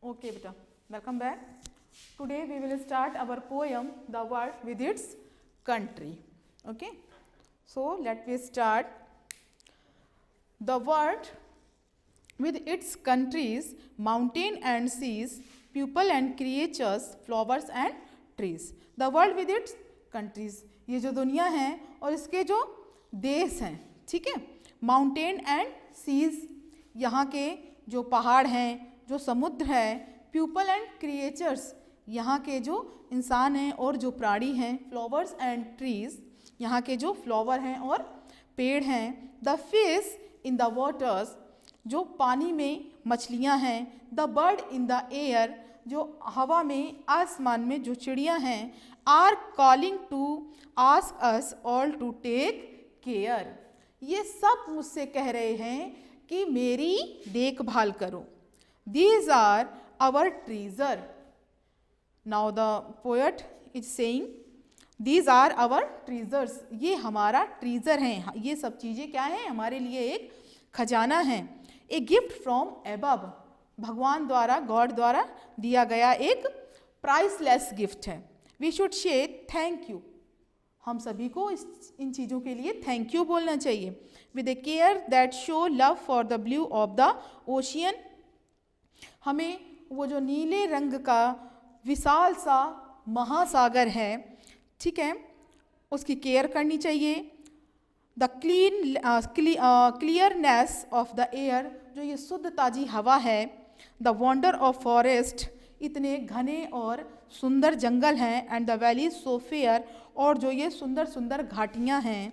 Okay, beta. Welcome back. Today we will start our poem, The World with its Country. Okay. So let me start. The world with its countries, mountain and seas, people and creatures, flowers and trees. The world with its countries. ये जो दुनिया है और इसके जो देश हैं, ठीक है, माउंटेन एंड सीज, यहाँ के जो पहाड़ हैं, जो समुद्र है, पीपल एंड क्रिएचर्स, यहाँ के जो इंसान हैं और जो प्राणी हैं, फ्लावर्स एंड ट्रीज, यहाँ के जो फ्लावर हैं और पेड़ हैं, the fish in the waters, जो पानी में मछलियाँ हैं, the bird in the air, जो हवा में आसमान में जो चिड़ियाँ हैं, are calling to ask us all to take care, ये सब मुझसे कह रहे हैं कि मेरी देखभाल करो. These are our treasure. Now the poet is saying, these are our treasures. ये हमारा ट्रीजर है. ये सब चीज़ें क्या हैं? हमारे लिए एक खजाना है. ए गिफ्ट फ्रॉम एबव, भगवान द्वारा, गॉड द्वारा दिया गया एक प्राइसलेस गिफ्ट है. We should say thank you. हम सभी को इन चीज़ों के लिए थैंक यू बोलना चाहिए. With A care that show love for the blue of the ocean, हमें वो जो नीले रंग का विशाल सा महासागर है, ठीक है, उसकी केयर करनी चाहिए. The clearness of the air, जो ये शुद्ध ताज़ी हवा है. द वंडर ऑफ फॉरेस्ट, इतने घने और सुंदर जंगल हैं. And the valley so fair, और जो ये सुंदर सुंदर घाटियाँ हैं.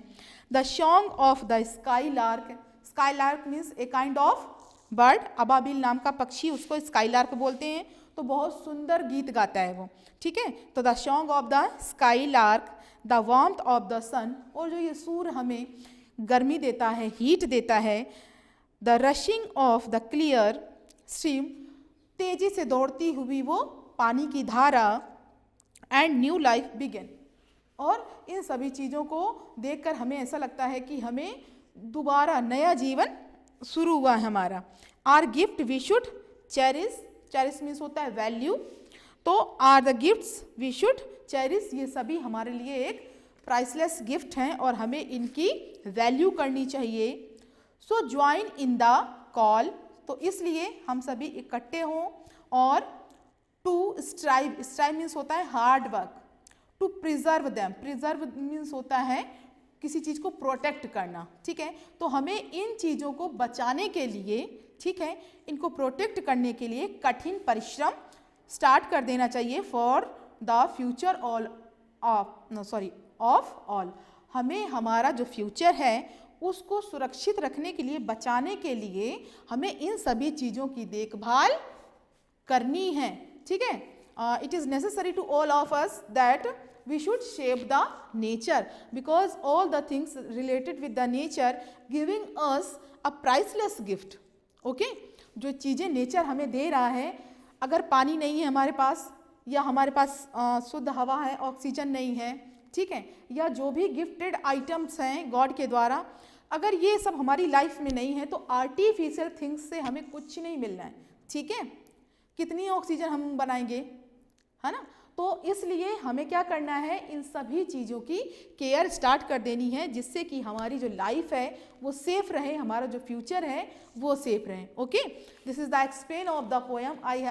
The song of the sky lark, sky lark means a kind of bird, अबाबिल नाम का पक्षी, उसको स्काई लार्क बोलते हैं. तो बहुत सुंदर गीत गाता है वो, ठीक है. तो the song of the sky lark, the warmth of the sun, और जो ये सूर्य हमें गर्मी देता है, हीट देता है. The rushing of the clear stream, तेजी से दौड़ती हुई वो पानी की धारा. एंड न्यू लाइफ बिगिन, और इन सभी चीज़ों को देखकर हमें ऐसा लगता है कि हमें दोबारा नया जीवन शुरू हुआ है हमारा. Are gift we should cherish, cherish means होता है वैल्यू. तो are the gifts we should cherish, ये सभी हमारे लिए एक प्राइसलेस गिफ्ट हैं और हमें इनकी वैल्यू करनी चाहिए. सो ज्वाइन इन द कॉल, तो इसलिए हम सभी इकट्ठे हों. और टू स्ट्राइव, स्ट्राइव मीन्स होता है hard work. To preserve them, preserve means होता है किसी चीज़ को प्रोटेक्ट करना, ठीक है. तो हमें इन चीज़ों को बचाने के लिए, ठीक है, इनको प्रोटेक्ट करने के लिए कठिन परिश्रम स्टार्ट कर देना चाहिए. For the future all of all, हमें हमारा जो फ्यूचर है उसको सुरक्षित रखने के लिए, बचाने के लिए हमें इन सभी चीज़ों की देखभाल करनी है, ठीक है. It is necessary to all of us that we should shape the nature, because all the things related with the nature giving us a priceless gift. okay, जो चीज़ें नेचर हमें दे रहा है, अगर पानी नहीं है हमारे पास, या हमारे पास शुद्ध हवा है, ऑक्सीजन नहीं है, ठीक है, या जो भी गिफ्टेड आइटम्स हैं गॉड के द्वारा, अगर ये सब हमारी लाइफ में नहीं है तो आर्टिफिशियल थिंग्स से हमें कुछ नहीं मिलना है, ठीक है. कितनी ऑक्सीजन हम बनाएंगे, है ना. तो इसलिए हमें क्या करना है, इन सभी चीज़ों की केयर स्टार्ट कर देनी है, जिससे कि हमारी जो लाइफ है वो सेफ रहे, हमारा जो फ्यूचर है वो सेफ रहे. Okay, this is the explain of the poem. I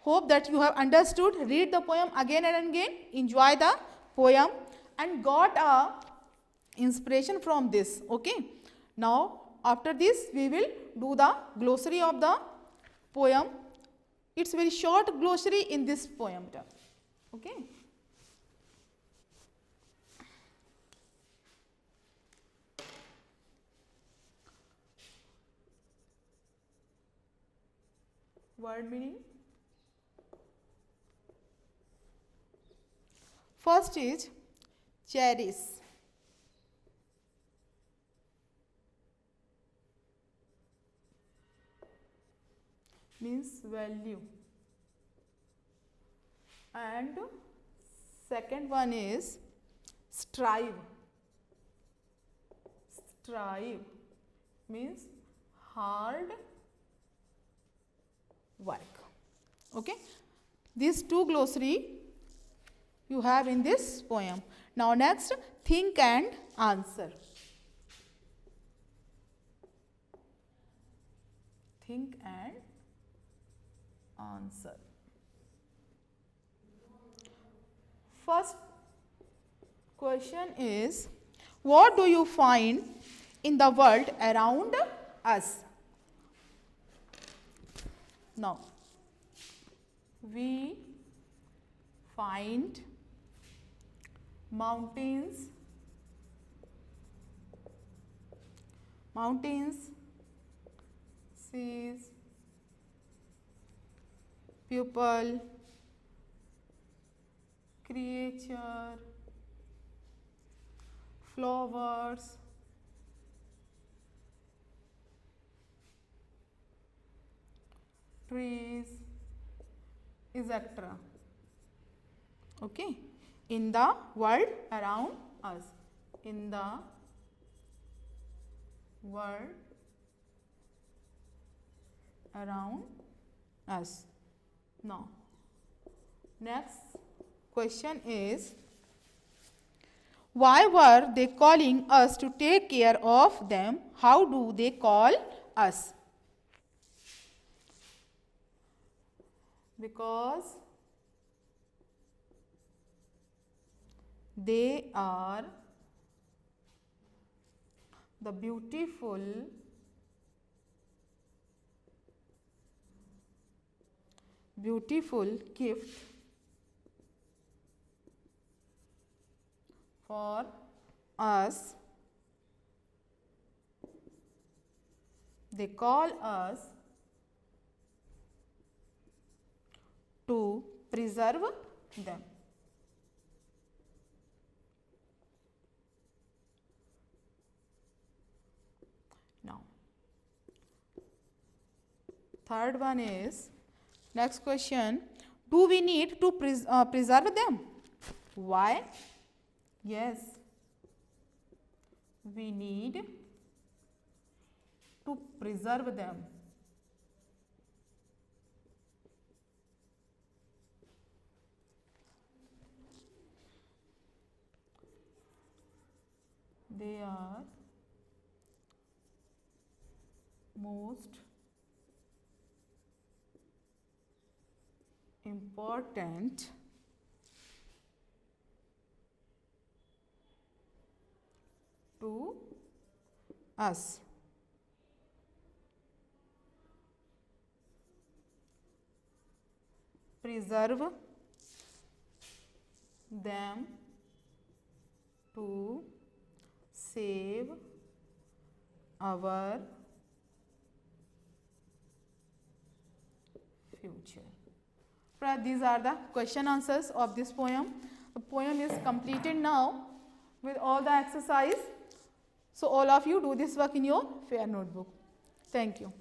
hope that you have understood. Read the poem again and again, enjoy the poem and got a inspiration from this. Okay, now after this we will do the glossary of the poem. It's very short glossary in this poem. Okay. Word meaning. First is cherish. Means value. And second one is strive. Strive means hard work. Okay, these two glossary you have in this poem. Now next, think and answer. Think and answer. First question is, what do you find in the world around us? Now, we find mountains, seas, people, creature, flowers, trees, etc. Okay, in the world around us. In the world around us. Now, next question is, why were they calling us to take care of them? How do they call us? Because they are the beautiful gift for us. They call us to preserve them. Now, third one is, next question, do we need to preserve them? Why? Yes, we need to preserve them. They are most important to us. Preserve them to save our future. These are the question answers of this poem. The poem is completed now with all the exercise. So all of you do this work in your fair notebook. Thank you.